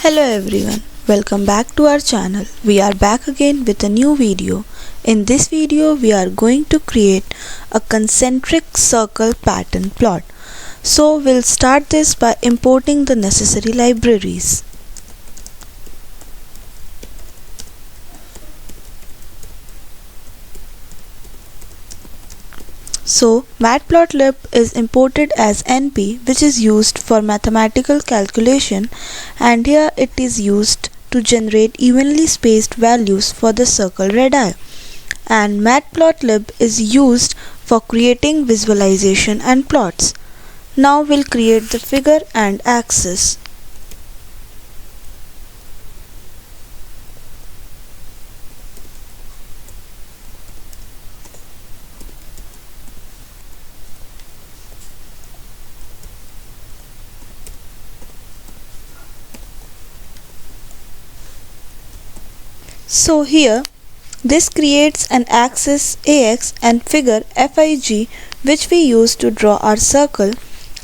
Hello everyone, welcome back to our channel. We are back again with a new video. In this video we are going to create a concentric circle pattern plot. So we'll start this by importing the necessary libraries. So matplotlib is imported as NP, which is used for mathematical calculation, and here it is used to generate evenly spaced values for the circle radii, and matplotlib is used for creating visualization and plots. Now we'll create the figure and axis. So here this creates an axis AX and figure FIG, which we use to draw our circle,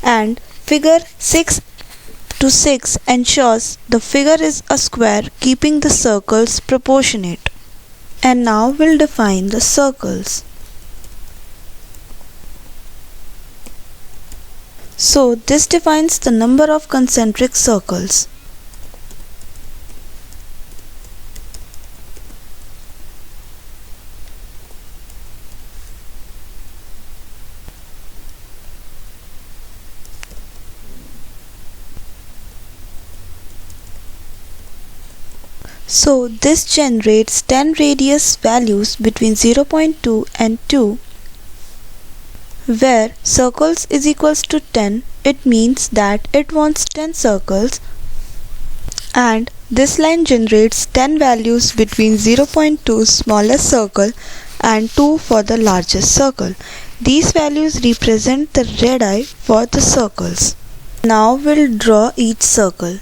and figure 6 to 6 ensures the figure is a square, keeping the circles proportionate. And now we'll define the circles. So this defines the number of concentric circles. So this generates 10 radius values between 0.2 and 2. Where circles is equals to 10, it means that it wants 10 circles, and this line generates 10 values between 0.2 smallest circle and 2 for the largest circle. These values represent the radii for the circles. Now we'll draw each circle.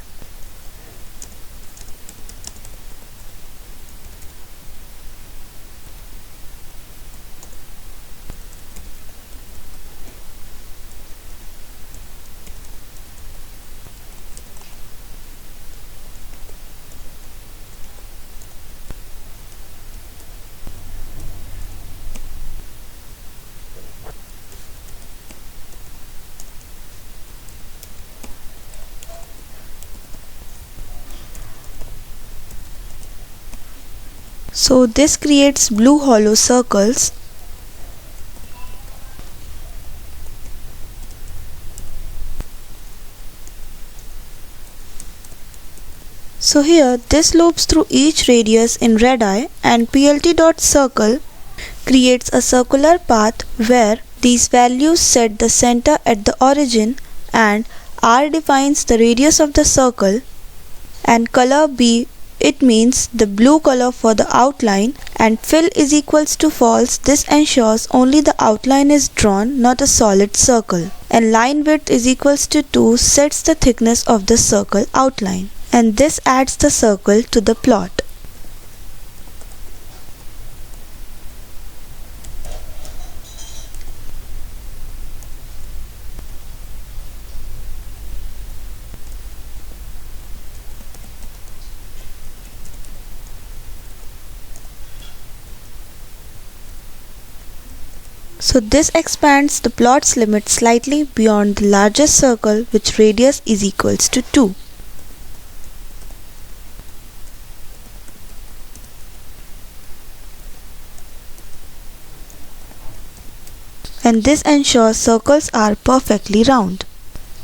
So this creates blue hollow circles. So here this loops through each radius in radii, and plt.circle creates a circular path where these values set the center at the origin, and R defines the radius of the circle, and color B, it means the blue color for the outline, and fill is equals to false. This ensures only the outline is drawn, not a solid circle. And line width is equals to 2 sets the thickness of the circle outline, and this adds the circle to the plot. So this expands the plot's limit slightly beyond the largest circle, which radius is equals to 2. And this ensures circles are perfectly round.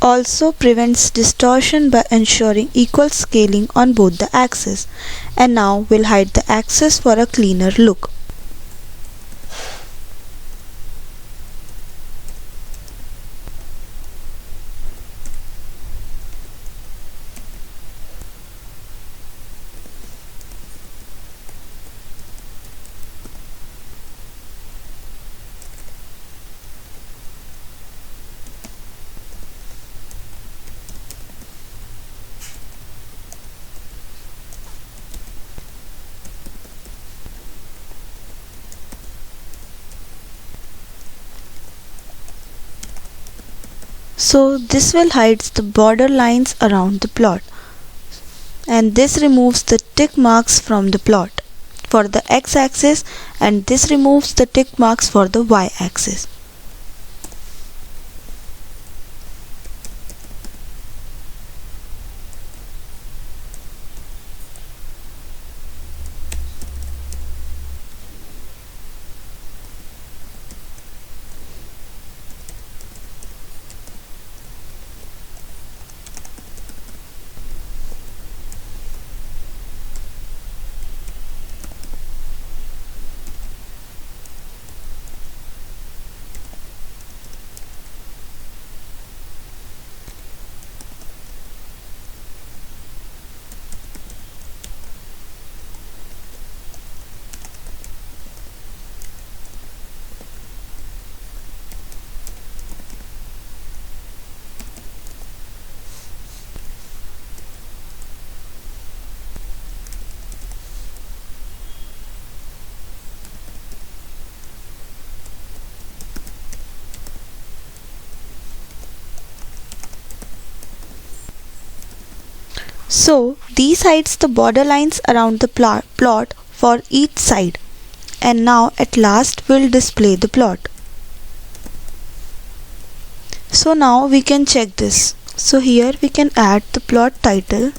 Also prevents distortion by ensuring equal scaling on both the axes. And now we'll hide the axis for a cleaner look. So this will hide the border lines around the plot. and this removes the tick marks from the plot for the x-axis, and this removes the tick marks for the y-axis. So these hides the border lines around the plot for each side, and now at last we'll display the plot. So now we can check this. So here we can add the plot title,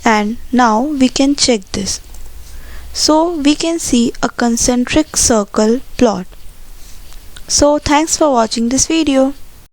and now we can check this. So we can see a concentric circle plot. So thanks for watching this video.